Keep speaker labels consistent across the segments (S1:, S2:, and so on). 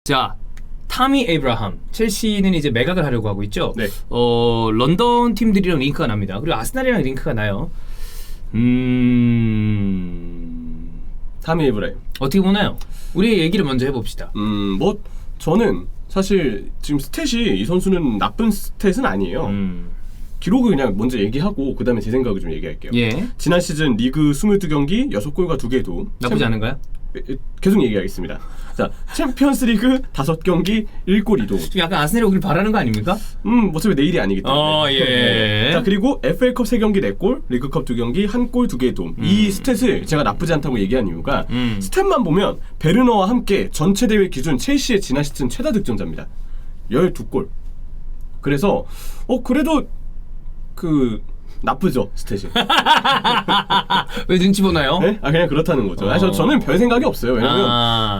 S1: 자, 타미 에이브라함 첼시는 이제 매각을 하려고 하고 있죠.
S2: 네.
S1: 런던 팀들이랑 링크가 납니다. 그리고 아스날이랑 링크가 나요.
S2: 타미 에이브라임.
S1: 어떻게 보나요? 우리 얘기를 먼저 해봅시다.
S2: 뭐 저는 사실 지금 스탯이 이 선수는 나쁜 스탯은 아니에요. 기록을 그냥 먼저 얘기하고 그 다음에 제 생각을 좀 얘기할게요.
S1: 예.
S2: 지난 시즌 리그 22경기 6골과 2개의 도움.
S1: 나쁘지 않은가요?
S2: 계속 얘기하겠습니다. 자, 챔피언스리그 5경기 1골 2도움.
S1: 좀 약간 아스날이 오길 바라는 거 아닙니까?
S2: 어차피 내일이 아니기 때문에.
S1: 예.
S2: 자, 그리고 FA컵 3경기 4골, 리그컵 2경기 1골 2개의 도움. 이 스탯을 제가 나쁘지 않다고 얘기한 이유가 스탯만 보면 베르너와 함께 전체 대회 기준 첼시의 지난 시즌 최다 득점자입니다. 12골. 그래서 그래도 나쁘죠, 스탯이.
S1: 왜 눈치 보나요?
S2: 네? 그냥 그렇다는 거죠. 저는 별 생각이 없어요. 왜냐면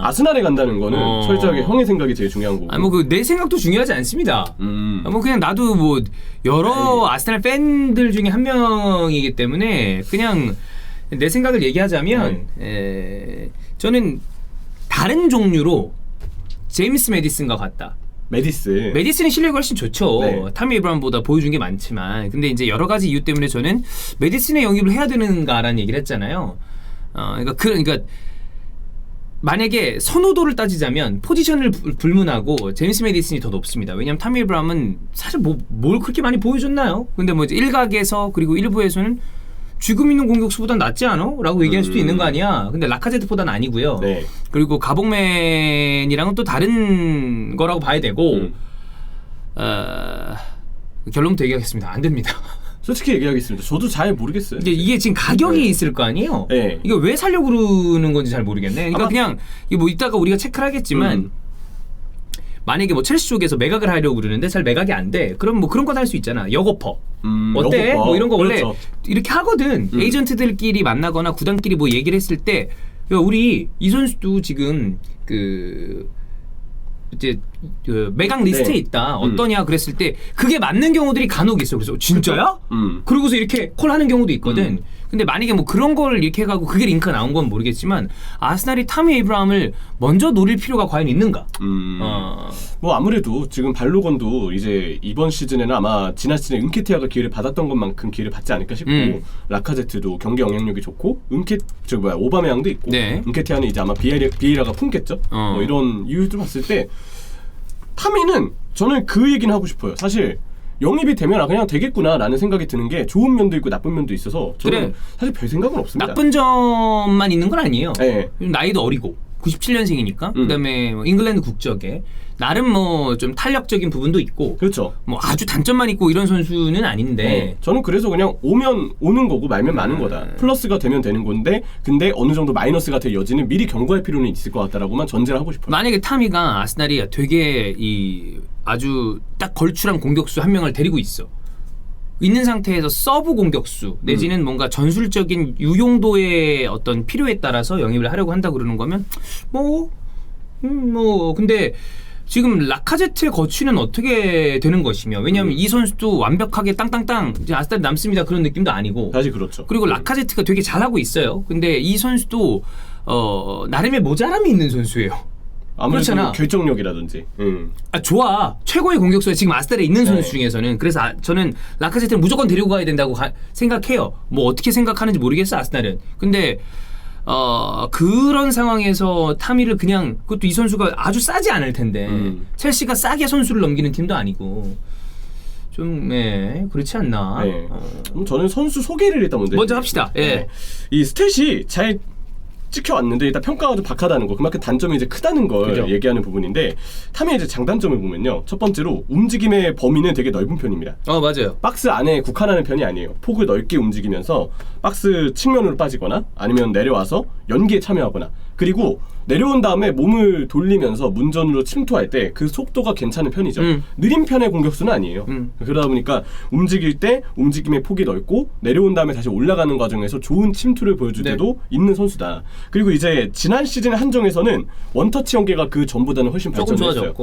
S2: 아스날에 간다는 거는 철저하게 형의 생각이 제일 중요한 거고.
S1: 내 생각도 중요하지 않습니다. 그냥 나도 여러 아스날 팬들 중에 한 명이기 때문에 그냥 내 생각을 얘기하자면 저는 다른 종류로 제임스 매디슨과 같다. 메디슨의 실력이 훨씬 좋죠.
S2: 네.
S1: 타미 에이브라함보다 보여준 게 많지만, 근데 이제 여러 가지 이유 때문에 저는 메디슨의 영입을 해야 되는가라는 얘기를 했잖아요. 그러니까 만약에 선호도를 따지자면 포지션을 불문하고 제임스 메디슨이 더 높습니다. 왜냐하면 타미 에이브라함은 사실 뭘 그렇게 많이 보여줬나요? 근데 이제 일각에서 그리고 일부에서는 지금 있는 공격수보단 낫지 않아? 라고 얘기할 수도 있는 거 아니야. 근데 라카제트보다는 아니고요.
S2: 네.
S1: 그리고 가봉맨이랑은 또 다른 거라고 봐야 되고 결론부터 얘기하겠습니다. 안 됩니다.
S2: 솔직히 얘기하겠습니다. 저도 잘 모르겠어요.
S1: 이게 지금 가격이 있을 거 아니에요?
S2: 네.
S1: 이거 왜 살려고 그러는 건지 잘 모르겠네. 그러니까 그냥 이따가 우리가 체크를 하겠지만 만약에 첼시 쪽에서 매각을 하려고 그러는데 잘 매각이 안 돼. 그럼 그런 건 할 수 있잖아. 역오퍼. 어때?
S2: 역오퍼.
S1: 이런 거 원래
S2: 그렇죠.
S1: 이렇게 하거든. 에이전트들끼리 만나거나 구단끼리 얘기를 했을 때 야, 우리 이 선수도 지금 이제 매각 리스트에 있다. 어떠냐 그랬을 때 그게 맞는 경우들이 간혹 있어. 그래서 진짜야? 그러고서 이렇게 콜하는 경우도 있거든. 근데 만약에 그런 걸 이렇게 해가고 그게 링크가 나온 건 모르겠지만 아스날이 타미 에이브라함을 먼저 노릴 필요가 과연 있는가?
S2: 아무래도 지금 발로건도 이제 이번 시즌에는 아마 지난 시즌에 은케티아가 기회를 받았던 것만큼 기회를 받지 않을까 싶고 라카제트도 경기 영향력이 좋고 오바메양도 있고
S1: 네.
S2: 은케티아는 이제 아마 비에이라가 품겠죠. 이런 이유들 봤을 때 타미는 저는 그 얘기는 하고 싶어요. 사실 영입이 되면 그냥 되겠구나라는 생각이 드는 게 좋은 면도 있고 나쁜 면도 있어서 저는 사실 별 생각은 없습니다.
S1: 나쁜 점만 있는 건 아니에요.
S2: 네.
S1: 나이도 어리고 97년생이니까 그다음에 인글랜드 국적에 나름 좀 탄력적인 부분도 있고
S2: 그렇죠.
S1: 아주 단점만 있고 이런 선수는 아닌데
S2: 저는 그래서 그냥 오면 오는 거고 말면 마는 거다. 플러스가 되면 되는 건데 근데 어느 정도 마이너스가 될 여지는 미리 경고할 필요는 있을 것 같다라고만 전제를 하고 싶어요.
S1: 만약에 타미가 아스날이 되게 아주 딱 걸출한 공격수 한 명을 데리고 있는 상태에서 서브 공격수 내지는 뭔가 전술적인 유용도의 어떤 필요에 따라서 영입을 하려고 한다 그러는 거면 근데 지금 라카제트의 거취는 어떻게 되는 것이며 왜냐하면 이 선수도 완벽하게 땅땅땅 이제 아스날이 남습니다 그런 느낌도 아니고
S2: 사실 그렇죠.
S1: 그리고 라카제트가 되게 잘하고 있어요. 근데 이 선수도 나름의 모자람이 있는 선수예요.
S2: 아무래도
S1: 그렇잖아.
S2: 결정력이라든지.
S1: 좋아. 최고의 공격수가 지금 아스날에 있는 선수 중에서는. 그래서 저는 라카제트를 무조건 데리고 가야 된다고 생각해요. 어떻게 생각하는지 모르겠어 아스날은. 근데 그런 상황에서 타미를 그냥 그것도 이 선수가 아주 싸지 않을 텐데 첼시가 싸게 선수를 넘기는 팀도 아니고 좀 그렇지 않나.
S2: 그럼 저는 선수 소개를 일단
S1: 먼저 합시다.
S2: 이 스탯이 잘 찍혀왔는데 일단 평가가 좀 박하다는 거 그만큼 단점이 이제 크다는 걸
S1: 그죠.
S2: 얘기하는 부분인데 타미의 이제 장단점을 보면요 첫 번째로 움직임의 범위는 되게 넓은 편입니다.
S1: 맞아요.
S2: 박스 안에 국한하는 편이 아니에요. 폭을 넓게 움직이면서 박스 측면으로 빠지거나 아니면 내려와서 연기에 참여하거나 그리고 내려온 다음에 몸을 돌리면서 문전으로 침투할 때 그 속도가 괜찮은 편이죠. 느린 편의 공격수는 아니에요. 그러다 보니까 움직일 때 움직임의 폭이 넓고 내려온 다음에 다시 올라가는 과정에서 좋은 침투를 보여줄 때도 있는 선수다. 그리고 이제 지난 시즌 한정에서는 원터치 연계가 그 전보다는 훨씬 발전했어요.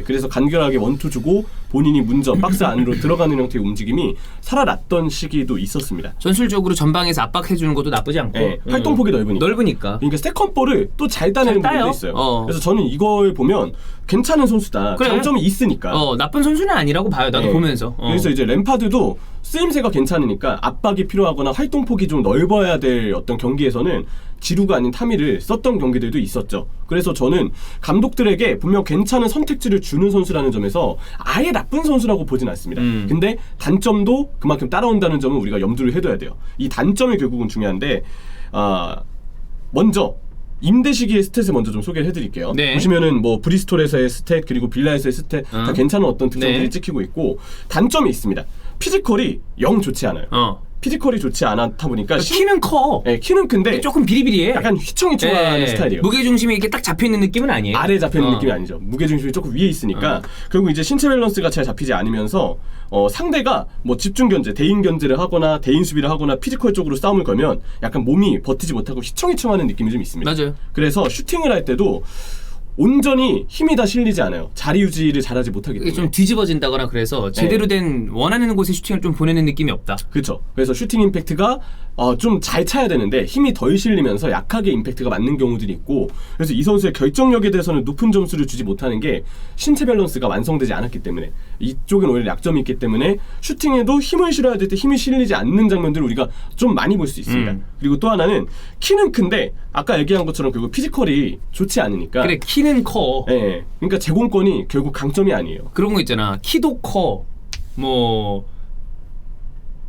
S2: 그래서 간결하게 원투 주고 본인이 문전 박스 안으로 들어가는 형태의 움직임이 살아났던 시기도 있었습니다.
S1: 전술적으로 전방에서 압박해주는 것도 나쁘지 않고
S2: 활동폭이 넓으니까.
S1: 그러니까
S2: 세컨볼을 골을 또 잘 따내는
S1: 잘 따요.
S2: 부분도 있어요. 그래서 저는 이걸 보면 괜찮은 선수다.
S1: 그래.
S2: 장점이 있으니까.
S1: 나쁜 선수는 아니라고 봐요. 나도
S2: 네.
S1: 보면서.
S2: 그래서 이제 램파드도 쓰임새가 괜찮으니까 압박이 필요하거나 활동폭이 좀 넓어야 될 어떤 경기에서는 지루가 아닌 타미를 썼던 경기들도 있었죠. 그래서 저는 감독들에게 분명 괜찮은 선택지를 주는 선수라는 점에서 아예 나쁜 선수라고 보진 않습니다. 근데 단점도 그만큼 따라온다는 점은 우리가 염두를 해둬야 돼요. 이 단점이 결국은 중요한데 먼저 임대 시기의 스탯을 먼저 좀 소개를 해드릴게요.
S1: 네.
S2: 보시면은 뭐 브리스톨에서의 스탯 그리고 빌라에서의 스탯 다 괜찮은 어떤 특성들이
S1: 네.
S2: 찍히고 있고 단점이 있습니다. 피지컬이 영 좋지 않아요. 피지컬이 좋지 않았다 보니까
S1: 키는 커.
S2: 네, 키는 큰데
S1: 조금 비리비리해.
S2: 약간 휘청휘청한 스타일이에요.
S1: 무게 중심이 이렇게 딱 잡혀 있는 느낌은 아니에요.
S2: 아래 잡혀있는 느낌이 아니죠. 무게중심이 조금 위에 있으니까 결국 이제 신체 밸런스가 잘 잡히지 않으면서 상대가 뭐 집중 견제, 대인 견제를 하거나 대인 수비를 하거나 피지컬 쪽으로 싸움을 걸면 약간 몸이 버티지 못하고 휘청휘청하는 느낌이 좀 있습니다.
S1: 맞아요.
S2: 그래서 슈팅을 할 때도 온전히 힘이 다 실리지 않아요. 자리 유지를 잘하지 못하기
S1: 이게
S2: 때문에.
S1: 좀 뒤집어진다거나 그래서 제대로 된 원하는 곳에 슈팅을 좀 보내는 느낌이 없다.
S2: 그렇죠. 그래서 슈팅 임팩트가 좀 잘 차야 되는데 힘이 덜 실리면서 약하게 임팩트가 맞는 경우들이 있고 그래서 이 선수의 결정력에 대해서는 높은 점수를 주지 못하는 게 신체 밸런스가 완성되지 않았기 때문에 이쪽은 오히려 약점이 있기 때문에 슈팅에도 힘을 실어야 될 때 힘이 실리지 않는 장면들을 우리가 좀 많이 볼 수 있습니다. 그리고 또 하나는 키는 큰데 아까 얘기한 것처럼 결국 피지컬이 좋지 않으니까
S1: 그래 키는 커.
S2: 네, 그러니까 제공권이 결국 강점이 아니에요.
S1: 그런 거 있잖아. 키도 커. 뭐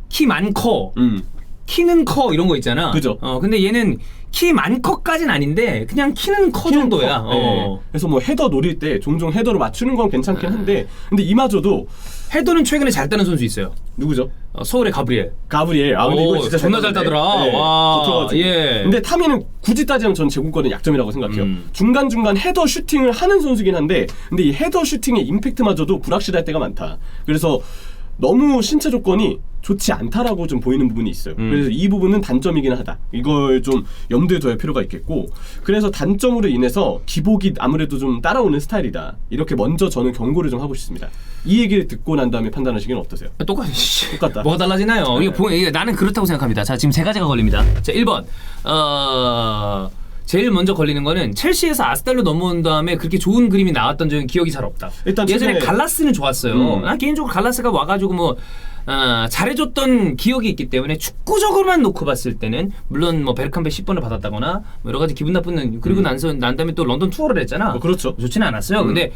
S1: 키 많커. 키는 커 이런 거 있잖아.
S2: 그죠.
S1: 근데 얘는 키 많커까진 아닌데 그냥 키는 커 정도야.
S2: 네. 그래서 뭐 헤더 노릴 때 종종 헤더로 맞추는 건 괜찮긴 한데 근데 이마저도
S1: 헤더는 최근에 잘 따는 선수 있어요.
S2: 누구죠?
S1: 서울의 가브리엘.
S2: 가브리엘. 근데 이거 진짜
S1: 존나 잘
S2: 따던데.
S1: 따더라.
S2: 네,
S1: 와.
S2: 붙어가지고.
S1: 예.
S2: 근데 타미는 굳이 따지면 전 제공권은 약점이라고 생각해요. 중간중간 헤더 슈팅을 하는 선수긴 한데 근데 이 헤더 슈팅의 임팩트마저도 불확실할 때가 많다. 그래서 너무 신체 조건이 좋지 않다라고 좀 보이는 부분이 있어요. 그래서 이 부분은 단점이긴 하다. 이걸 좀 염두에 둬야 필요가 있겠고 그래서 단점으로 인해서 기복이 아무래도 좀 따라오는 스타일이다. 이렇게 먼저 저는 경고를 좀 하고 싶습니다. 이 얘기를 듣고 난 다음에 판단하시기는 어떠세요?
S1: 똑같다. 뭐가 달라지나요?
S2: 네.
S1: 이게 나는 그렇다고 생각합니다. 자, 지금 세 가지가 걸립니다. 자, 1번. 제일 먼저 걸리는 거는 첼시에서 아스날로 넘어온 다음에 그렇게 좋은 그림이 나왔던 적은 기억이 잘 없다.
S2: 일단
S1: 예전에
S2: 최근에
S1: 갈라스는 좋았어요. 난 개인적으로 갈라스가 와가지고 뭐 잘해줬던 기억이 있기 때문에 축구적으로만 놓고 봤을 때는 물론 뭐 베르캄베 10번을 받았다거나 뭐 여러 가지 기분 나쁜 그리고 난 다음에 또 런던 투어를 했잖아.
S2: 그렇죠.
S1: 좋지는 않았어요. 근데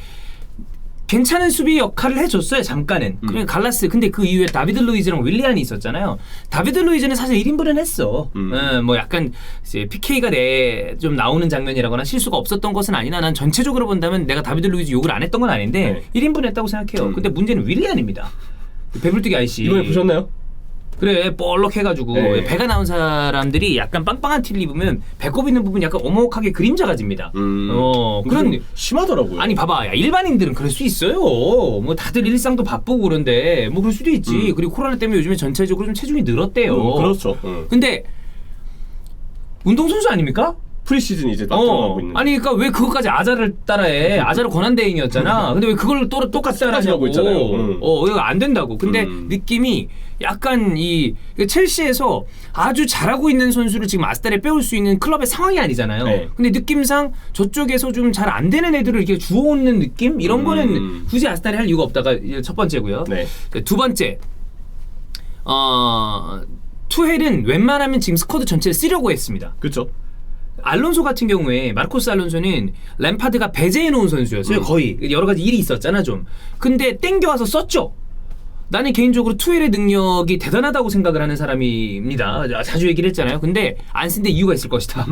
S1: 괜찮은 수비 역할을 해줬어요 잠깐은. 그러니까 갈라스 근데 그 이후에 다비드 루이즈랑 윌리안이 있었잖아요. 다비드 루이즈는 사실 1인분은 했어. 뭐 약간 이제 PK가 좀 나오는 장면이라거나 실수가 없었던 것은 아니나 난 전체적으로 본다면 내가 다비드 루이즈 욕을 안 했던 건 아닌데 1인분 했다고 생각해요. 근데 문제는 윌리안입니다. 배불뚝이 아이씨.
S2: 이번에 보셨나요?
S1: 그래 볼록 해가지고
S2: 네.
S1: 배가 나온 사람들이 약간 빵빵한 티를 입으면 배꼽 있는 부분 약간 오목하게 그림자가 집니다.
S2: 그런 심하더라고요.
S1: 아니 봐봐 야, 일반인들은 그럴 수 있어요. 뭐 다들 일상도 바쁘고 그런데 뭐 그럴 수도 있지. 그리고 코로나 때문에 요즘에 전체적으로 좀 체중이 늘었대요.
S2: 그렇죠.
S1: 근데 운동선수 아닙니까?
S2: 프리시즌 이제 딱 들어가고 있는.
S1: 아니 그러니까 왜 그것까지 아자를 따라해? 아자를 권한대행이었잖아. 근데 왜 그걸 똑같이 따라하냐고.
S2: 하고 있잖아요.
S1: 이거 안 된다고. 근데 느낌이 약간 첼시에서 아주 잘하고 있는 선수를 지금 아스날에 빼올 수 있는 클럽의 상황이 아니잖아요.
S2: 네.
S1: 근데 느낌상 저쪽에서 좀 잘 안 되는 애들을 이렇게 주워오는 느낌? 이런 거는 굳이 아스날이 할 이유가 없다가 첫 번째고요.
S2: 네.
S1: 두 번째, 투헬은 웬만하면 지금 스쿼드 전체를 쓰려고 했습니다.
S2: 그렇죠.
S1: 알론소 같은 경우에 마르코스 알론소는 램파드가 배제해 놓은 선수였어요. 거의 여러 가지 일이 있었잖아 좀. 근데 땡겨와서 썼죠. 나는 개인적으로 투헬의 능력이 대단하다고 생각을 하는 사람입니다. 자주 얘기를 했잖아요. 근데 안 쓴 데 이유가 있을 것이다.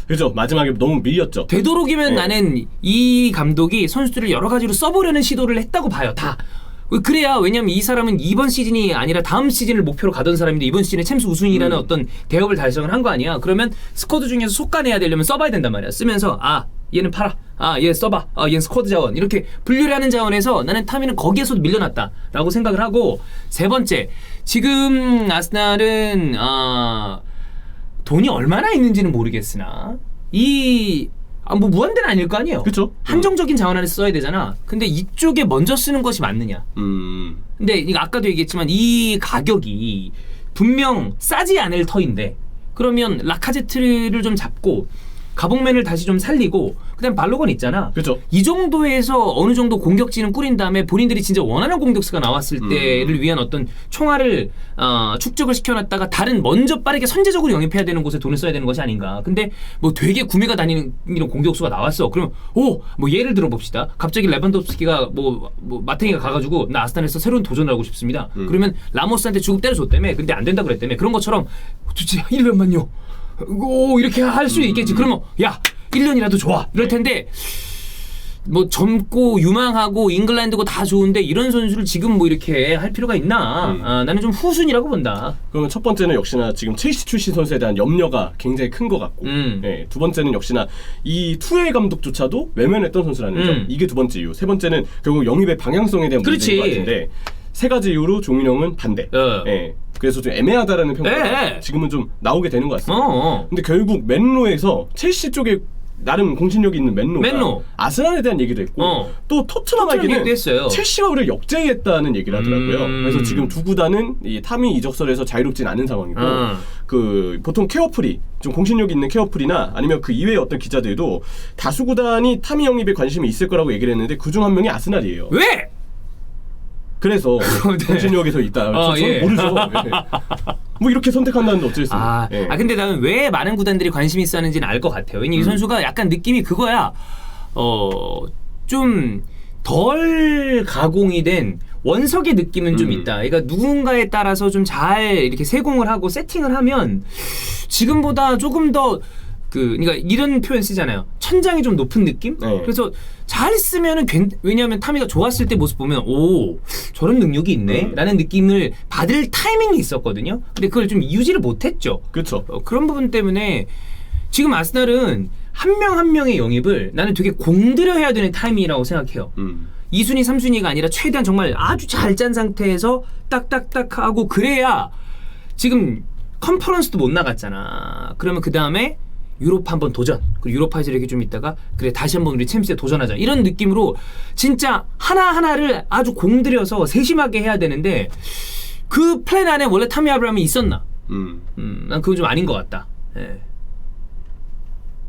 S2: 그죠. 마지막에 너무 밀렸죠.
S1: 되도록이면 나는 이 감독이 선수들을 여러 가지로 써보려는 시도를 했다고 봐요. 다. 그래야 왜냐면 이 사람은 이번 시즌이 아니라 다음 시즌을 목표로 가던 사람인데 이번 시즌에 챔스 우승이라는 어떤 대업을 달성을 한 거 아니야. 그러면 스쿼드 중에서 속가내야 되려면 써봐야 된단 말이야. 쓰면서 얘는 팔아. 얘 써봐. 얘는 스쿼드 자원. 이렇게 분류를 하는 자원에서 나는 타미는 거기에서도 밀려났다라고 생각을 하고 세 번째. 지금 아스날은 돈이 얼마나 있는지는 모르겠으나 뭐 무한대는 아닐 거 아니에요.
S2: 그쵸.
S1: 한정적인 자원 안에서 써야 되잖아. 근데 이쪽에 먼저 쓰는 것이 맞느냐. 근데 이거 아까도 얘기했지만 이 가격이 분명 싸지 않을 터인데 그러면 라카제트를 좀 잡고 가봉맨을 다시 좀 살리고 그다음 발로건 있잖아.
S2: 그죠.
S1: 이 정도에서 어느 정도 공격진은 꾸린 다음에 본인들이 진짜 원하는 공격수가 나왔을 때를 위한 어떤 총알을 축적을 시켜놨다가 다른 먼저 빠르게 선제적으로 영입해야 되는 곳에 돈을 써야 되는 것이 아닌가. 근데 뭐 되게 구매가 다니는 이런 공격수가 나왔어. 그러면 뭐 예를 들어 봅시다. 갑자기 레반도프스키가 뭐 마탱이가 가가지고 나 아스날에서 새로운 도전을 하고 싶습니다. 그러면 라모스한테 주급 때려줬다며. 근데 안 된다 그랬다며. 그런 것처럼 도대체 1년만요. 이렇게 할 수 있겠지. 그러면 야 1년이라도 좋아 이럴 텐데 뭐 젊고 유망하고 잉글랜드고 다 좋은데 이런 선수를 지금 뭐 이렇게 할 필요가 있나? 나는 좀 후순이라고 본다.
S2: 그러면 첫 번째는 역시나 지금 첼시 출신 선수에 대한 염려가 굉장히 큰 것 같고, 네, 두 번째는 역시나 이 투엘 감독조차도 외면했던 선수라는 점, 이게 두 번째 이유. 세 번째는 결국 영입의 방향성에 대한 문제인 것 같은데 세 가지 이유로 종인형은 반대. 네, 그래서 좀 애매하다라는 평가가 지금은 좀 나오게 되는 것 같습니다. 근데 결국 맨로에서 첼시 쪽에 나름 공신력이 있는 맨로가 아스날에 대한 얘기도 했고 또 토트넘에게는 첼시가 우리를 역제했다는 얘기를 하더라고요. 그래서 지금 두 구단은 이 타미 이적설에서 자유롭진 않은 상황이고 그 보통 케어풀이 좀 공신력 있는 케어풀이나 아니면 그 이외의 어떤 기자들도 다수 구단이 타미 영입에 관심이 있을 거라고 얘기를 했는데 그중 한 명이 아스날이에요.
S1: 왜?
S2: 그래서 공신력에서 있다. 저는 모르죠. 뭐 이렇게 선택한다는데 어쩌겠습니까?
S1: 근데 나는 왜 많은 구단들이 관심이 있어 하는지는 알 것 같아요. 왜냐면 이 선수가 약간 느낌이 그거야. 좀 덜 가공이 된 원석의 느낌은 좀 있다. 그러니까 누군가에 따라서 좀 잘 이렇게 세공을 하고 세팅을 하면 지금보다 조금 더 그러니까 이런 표현 쓰잖아요. 천장이 좀 높은 느낌? 그래서 잘 쓰면은 왜냐하면 타미가 좋았을 때 모습 보면 오 저런 능력이 있네 라는 느낌을 받을 타이밍이 있었거든요. 근데 그걸 좀 유지를 못했죠.
S2: 그렇죠.
S1: 그런 부분 때문에 지금 아스날은 한 명 한 명의 영입을 나는 되게 공들여 해야 되는 타이밍이라고 생각해요. 2순위 3순위가 아니라 최대한 정말 아주 잘 짠 상태에서 딱딱딱 하고 그래야 지금 컨퍼런스도 못 나갔잖아. 그러면 그 다음에 유로파 한번 도전. 그리고 유로파에서 이렇게 좀 있다가 그래 다시 한번 우리 챔스에 도전하자. 이런 느낌으로 진짜 하나하나를 아주 공들여서 세심하게 해야 되는데 그 플랜 안에 원래 타미 아브라함이 있었나? 난 그건 좀 아닌 것 같다. 네.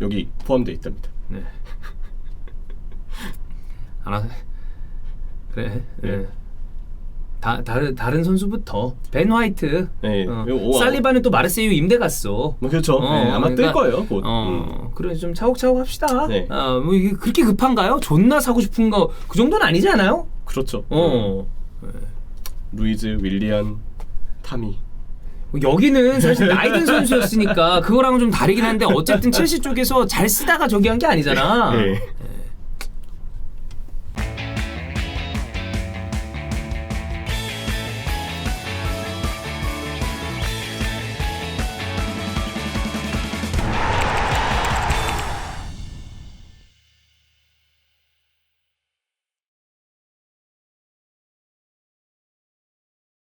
S2: 여기 포함되어 있답니다.
S1: 네. 알아. 그래. 네. 다른 선수부터 벤 화이트, 살리바는 또 마르세유 임대 갔어.
S2: 그렇죠. 아마 그러니까, 뜰 거예요. 곧.
S1: 그래 좀 차곡차곡 합시다. 뭐 이게 그렇게 급한가요? 존나 사고 싶은 거 그 정도는 아니지 않아요?
S2: 그렇죠. 루이즈, 윌리안, 타미.
S1: 여기는 사실 나이든 선수였으니까 그거랑은 좀 다르긴 한데 어쨌든 첼시 쪽에서 잘 쓰다가 저기 한 게 아니잖아.